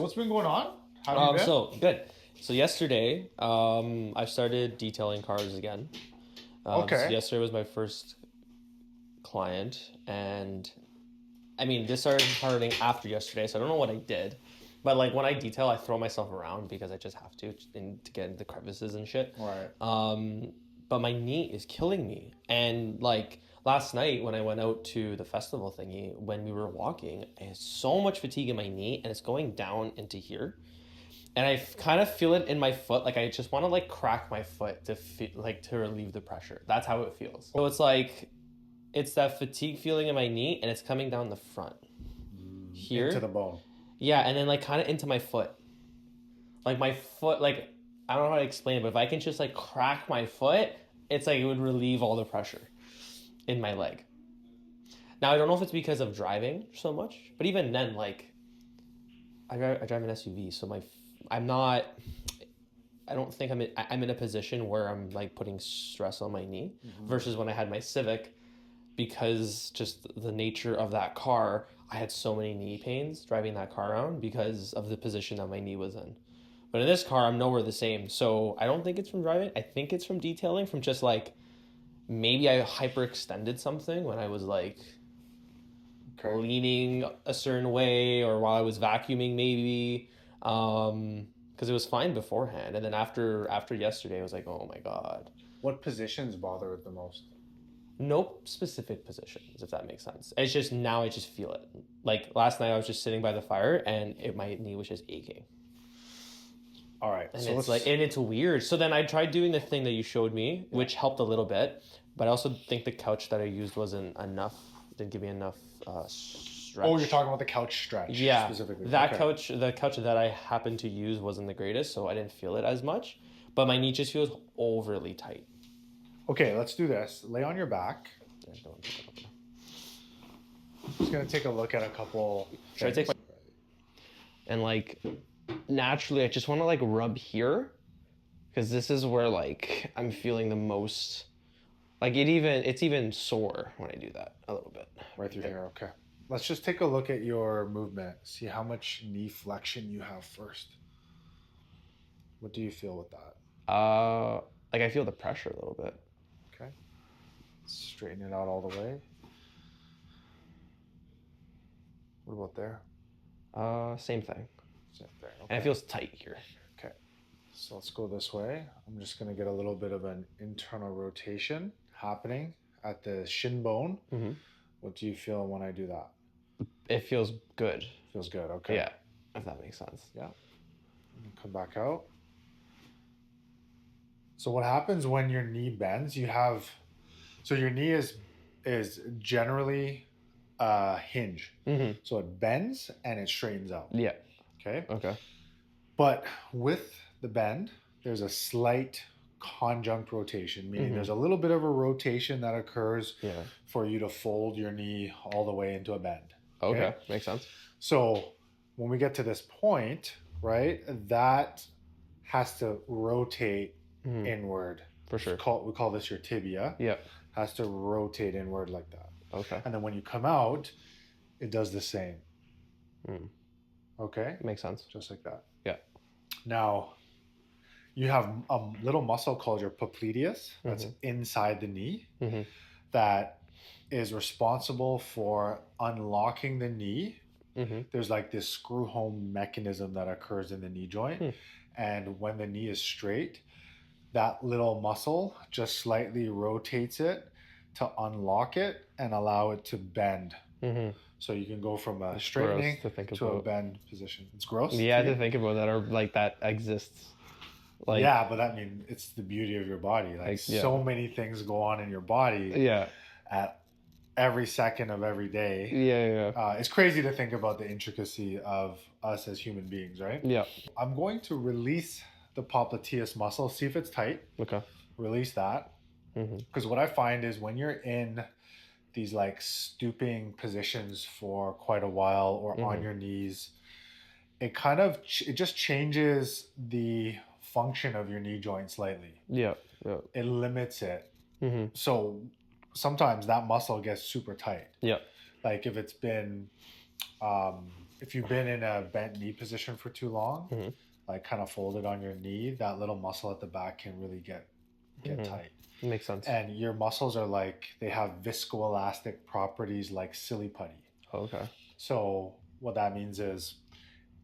What's been going on? How have you been? So good. So yesterday, I started detailing cars again. So Okay. yesterday was my first client, and I mean, this started hurting after yesterday, so I don't know what I did. But like when I detail, I throw myself around because I just have to get into crevices and shit. Right. But my knee is killing me, and like last night when I went out to the festival thingy, when we were walking, I had so much fatigue in my knee, and it's going down into here. And I kind of feel it in my foot. Like I just want to like crack my foot to to relieve the pressure. That's how it feels. So it's like it's that fatigue feeling in my knee, and it's coming down the front here Into the bone. Yeah, and then like kind of into my foot. Like my foot, like I don't know how to explain it, but if I can just like crack my foot, it's like it would relieve all the pressure in my leg. Now I don't know if it's because of driving so much, but even then, like I drive an SUV, so I'm not. I don't think I'm in a position where I'm like putting stress on my knee versus when I had my Civic, because just the nature of that car, I had so many knee pains driving that car around because of the position that my knee was in. But in this car, I'm nowhere the same. So I don't think it's from driving. I think it's from detailing, from just like maybe I hyperextended something when I was like leaning a certain way, or while I was vacuuming maybe. Because it was fine beforehand, and then after yesterday, I was like, oh my god. What positions bother it the most? No specific positions, if that makes sense. It's just now I just feel it. Like last night, I was just sitting by the fire, and my knee was just aching. All right. And it's weird. So then I tried doing the thing that you showed me, which helped a little bit, but I also think the couch that I used wasn't enough. Didn't give me enough stretch. Oh, you're talking about the couch stretch. Yeah, specifically. That couch, the couch that I happened to use wasn't the greatest, so I didn't feel it as much. But my knee just feels overly tight. Okay, let's do this. Lay on your back. Just gonna take a look at a couple. Should I take my... And like naturally, I just want to like rub here, because this is where like I'm feeling the most. Like it's even sore when I do that a little bit. Right through here. Okay. Let's just take a look at your movement. See how much knee flexion you have first. What do you feel with that? Like I feel the pressure a little bit. Okay. Straighten it out all the way. What about there? Same thing. Same thing. Okay. And it feels tight here. Okay. So let's go this way. I'm just going to get a little bit of an internal rotation happening at the shin bone. Mm-hmm. What do you feel when I do that? It feels good. Feels good. Okay. Yeah. If that makes sense. Yeah. Come back out. So what happens when your knee bends? So your knee is generally a hinge. Mm-hmm. So it bends and it straightens out. Yeah. Okay. But with the bend, there's a slight conjunct rotation, meaning there's a little bit of a rotation that occurs for you to fold your knee all the way into a bend. Okay. Makes sense. So when we get to this point, right, that has to rotate inward. For sure. We call this your tibia. Yeah. Has to rotate inward like that. Okay. And then when you come out, it does the same. Okay? Makes sense. Just like that. Yeah. Now, you have a little muscle called your popliteus that's inside the knee that is responsible for unlocking the knee. There's like this screw home mechanism that occurs in the knee joint. And when the knee is straight, that little muscle just slightly rotates it to unlock it and allow it to bend. So you can go from a straightening to a bend position. It's gross. Yeah, to think about that, or like that exists. Like, yeah, but I mean, it's the beauty of your body. Like so many things go on in your body. Yeah. At every second of every day. Yeah. It's crazy to think about the intricacy of us as human beings, right? Yeah. I'm going to release the popliteus muscle. See if it's tight. Okay. Release that. Because what I find is when you're in these like stooping positions for quite a while or on your knees, it just changes the function of your knee joint slightly. Yeah. It limits it. So sometimes that muscle gets super tight. Yeah. Like if it's been if you've been in a bent knee position for too long, like kind of folded on your knee, that little muscle at the back can really get tight. Makes sense. And your muscles are like, they have viscoelastic properties like silly putty. Okay. So what that means is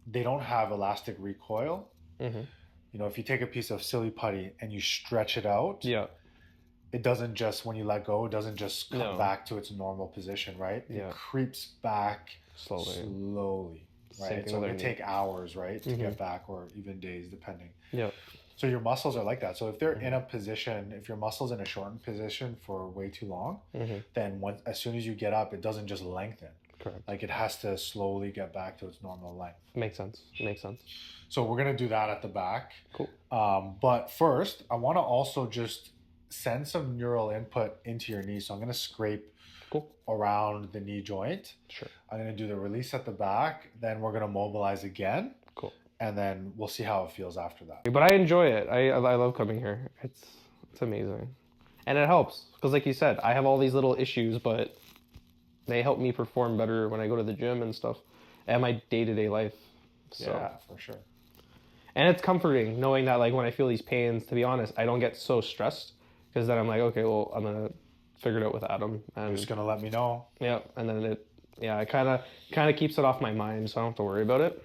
they don't have elastic recoil. You know, if you take a piece of silly putty and you stretch it out, it doesn't just, when you let go, it doesn't just come back to its normal position, right? It creeps back slowly, right? So it can take hours, right, to get back, or even days, depending. So your muscles are like that. So if they're in a position, if your muscle's in a shortened position for way too long, then as soon as you get up, it doesn't just lengthen. Correct. Like it has to slowly get back to its normal length. Makes sense. So we're going to do that at the back. Cool. But first, I want to also just send some neural input into your knee. So I'm going to scrape around the knee joint. Sure. I'm going to do the release at the back. Then we're going to mobilize again. Cool. And then we'll see how it feels after that. But I enjoy it. I love coming here. It's amazing. And it helps. Because like you said, I have all these little issues, but they help me perform better when I go to the gym and stuff and my day-to-day life. So. Yeah, for sure. And it's comforting knowing that, like, when I feel these pains, to be honest, I don't get so stressed, because then I'm like, okay, well, I'm going to figure it out with Adam. And you're just going to let me know. Yeah. And then it kind of keeps it off my mind, so I don't have to worry about it.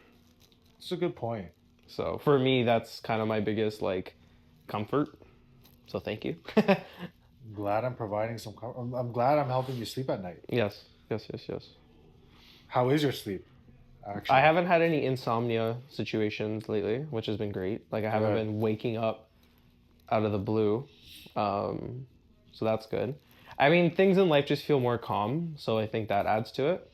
It's a good point. So for me, that's kind of my biggest, like, comfort. So thank you. I'm glad I'm providing some comfort. I'm glad I'm helping you sleep at night. Yes. How is your sleep? Actually, I haven't had any insomnia situations lately, which has been great. Like, I haven't been waking up out of the blue. So that's good. I mean, things in life just feel more calm, so I think that adds to it.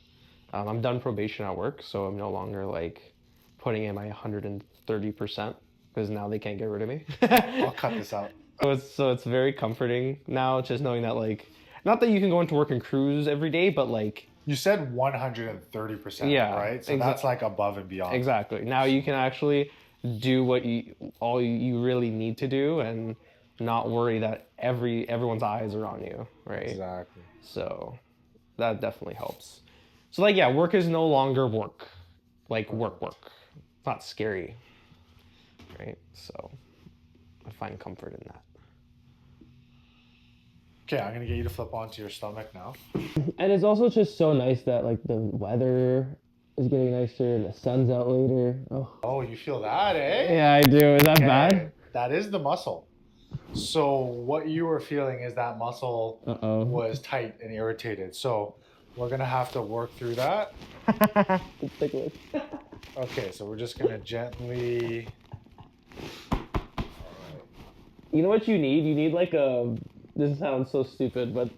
I'm done probation at work, so I'm no longer, like, putting in my 130%, because now they can't get rid of me. I'll cut this out. So it's very comforting now, just knowing that, like, not that you can go into work and cruise every day, but, like... You said 130%, right? So that's like above and beyond. Exactly. Now you can actually do all you really need to do, and not worry that everyone's eyes are on you, right? Exactly. So that definitely helps. So, like, yeah, work is no longer work. Like, work. It's not scary, right? So I find comfort in that. Okay, I'm going to get you to flip onto your stomach now. And it's also just so nice that, like, the weather is getting nicer and the sun's out later. Oh, you feel that, eh? Yeah, I do. Is that bad? That is the muscle. So what you were feeling is that muscle was tight and irritated. So we're going to have to work through that. It's ticklish. Okay, so we're just going to gently... You know what you need? You need, like, a... This sounds so stupid, but...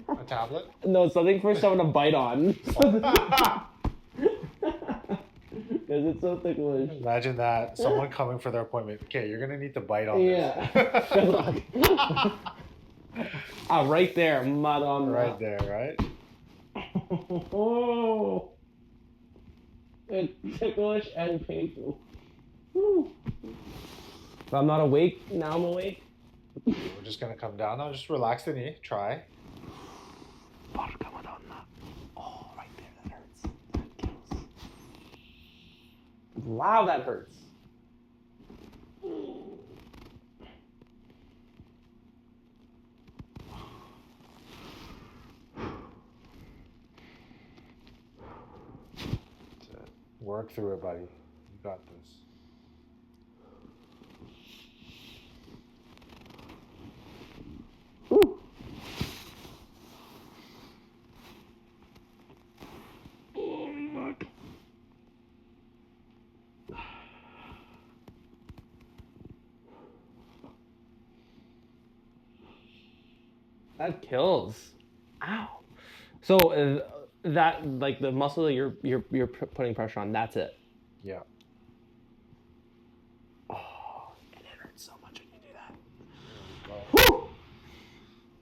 A tablet? No, something for someone to bite on. Because it's so ticklish. Imagine that. Someone coming for their appointment. Okay, you're going to need to bite on this. Good luck. Right there. Mud on right there, right? Oh. It's ticklish and painful. If I'm not awake, now I'm awake. We're just going to come down now. Just relax the knee. Try. Oh, right there. That hurts. That kills. Wow, that hurts. Work through it, buddy. You got this. Woo. That kills. Ow. So that, like, the muscle that you're putting pressure on, that's it. Yeah. Oh, and it hurts so much when you do that. Woo!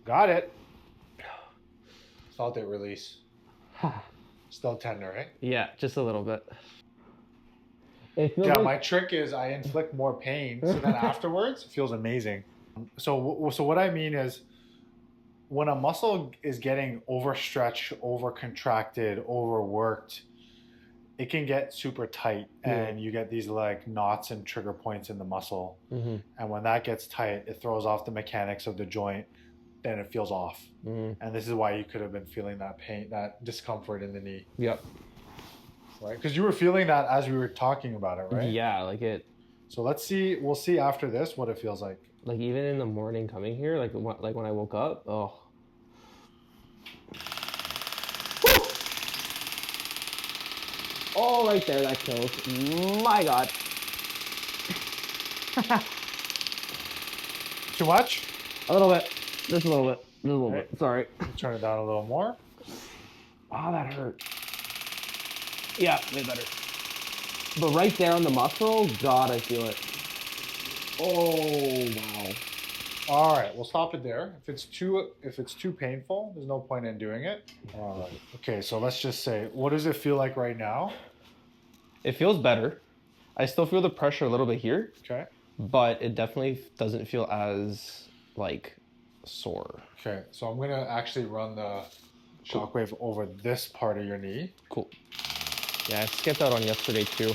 Got it. Felt it release. Still tender, right? Yeah, just a little bit. Yeah, my trick is I inflict more pain, so then afterwards it feels amazing. So what I mean is, when a muscle is getting overstretched, overcontracted, overworked, it can get super tight, and you get these like knots and trigger points in the muscle. And when that gets tight, it throws off the mechanics of the joint, then it feels off. And this is why you could have been feeling that pain, that discomfort in the knee. Yep. Right? Because you were feeling that as we were talking about it, right? Yeah, like it. So let's see. We'll see after this what it feels like. Like even in the morning coming here, like when I woke up, oh. Woo! Oh, right there, that kills. My God. Too much? A little bit. Just a little bit. Just a little bit. Sorry. Turn it down a little more. Oh, that hurt. Yeah, way better. But right there on the muscle, God, I feel it. Oh, wow. All right, we'll stop it there. If it's too painful, there's no point in doing it. All right. Okay, so let's just say, what does it feel like right now? It feels better. I still feel the pressure a little bit here. Okay. But it definitely doesn't feel as like sore. Okay, so I'm gonna actually run the Shockwave over this part of your knee. Cool. Yeah, I skipped out on yesterday too.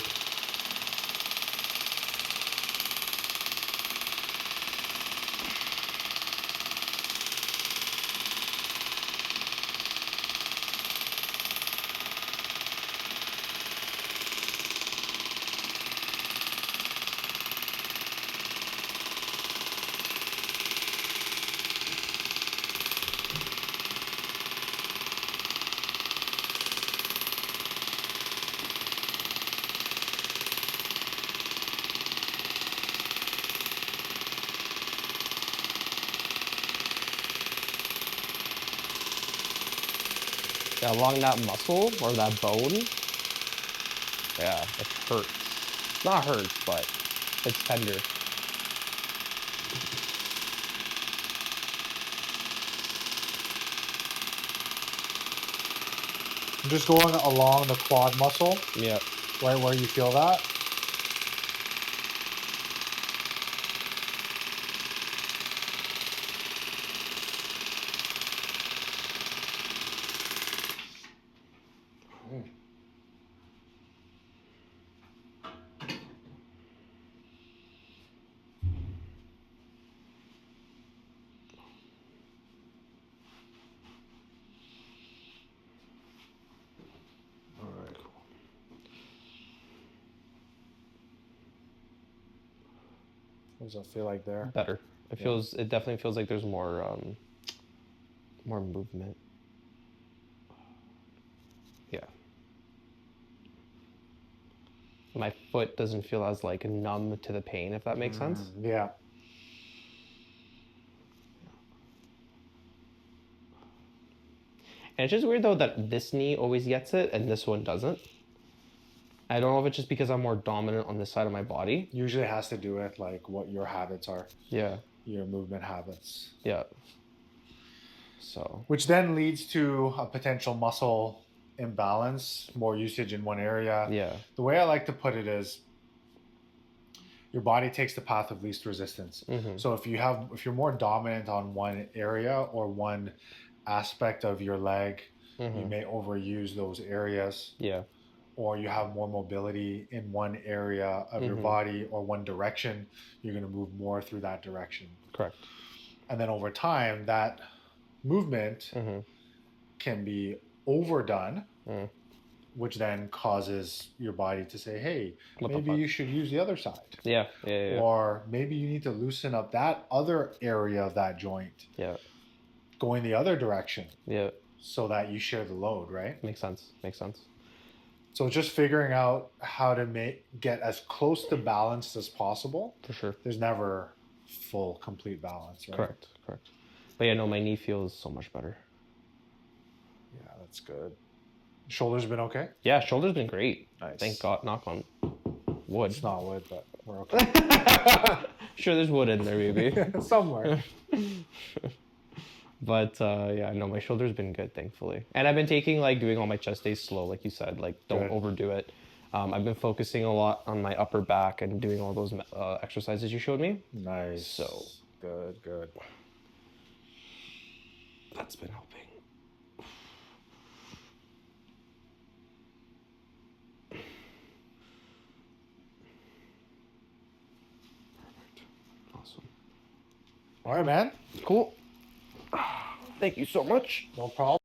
Yeah, along that muscle or that bone. Yeah, it hurts. Not hurts, but it's tender. I'm just going along the quad muscle. Yeah. Right where you feel that. What does it feel like there? Better. It feels. It definitely feels like there's more movement. Yeah. My foot doesn't feel as like numb to the pain, if that makes sense. Yeah. And it's just weird though that this knee always gets it and this one doesn't. I don't know if it's just because I'm more dominant on this side of my body. Usually it has to do with like what your habits are. Yeah. Your movement habits. Yeah. So. Which then leads to a potential muscle imbalance, more usage in one area. Yeah. The way I like to put it is your body takes the path of least resistance. So if you're more dominant on one area or one aspect of your leg, you may overuse those areas. Yeah. Or you have more mobility in one area of your body or one direction, you're going to move more through that direction. Correct. And then over time, that movement can be overdone, which then causes your body to say, hey, maybe you should use the other side. Yeah. Or maybe you need to loosen up that other area of that joint. Yeah. Going the other direction. Yeah. So that you share the load, right? Makes sense. So just figuring out how to get as close to balanced as possible. For sure. There's never full, complete balance, right? Correct. But yeah, no, my knee feels so much better. Yeah, that's good. Shoulder's been okay? Yeah, shoulder's been great. Nice. Thank God, knock on wood. It's not wood, but we're okay. Sure, there's wood in there, maybe. Somewhere. But yeah, no, my shoulder's been good, thankfully. And I've been doing all my chest days slow, like you said, like don't overdo it. I've been focusing a lot on my upper back and doing all those exercises you showed me. Nice. So good. That's been helping. All right, man. Cool. Thank you so much. No problem.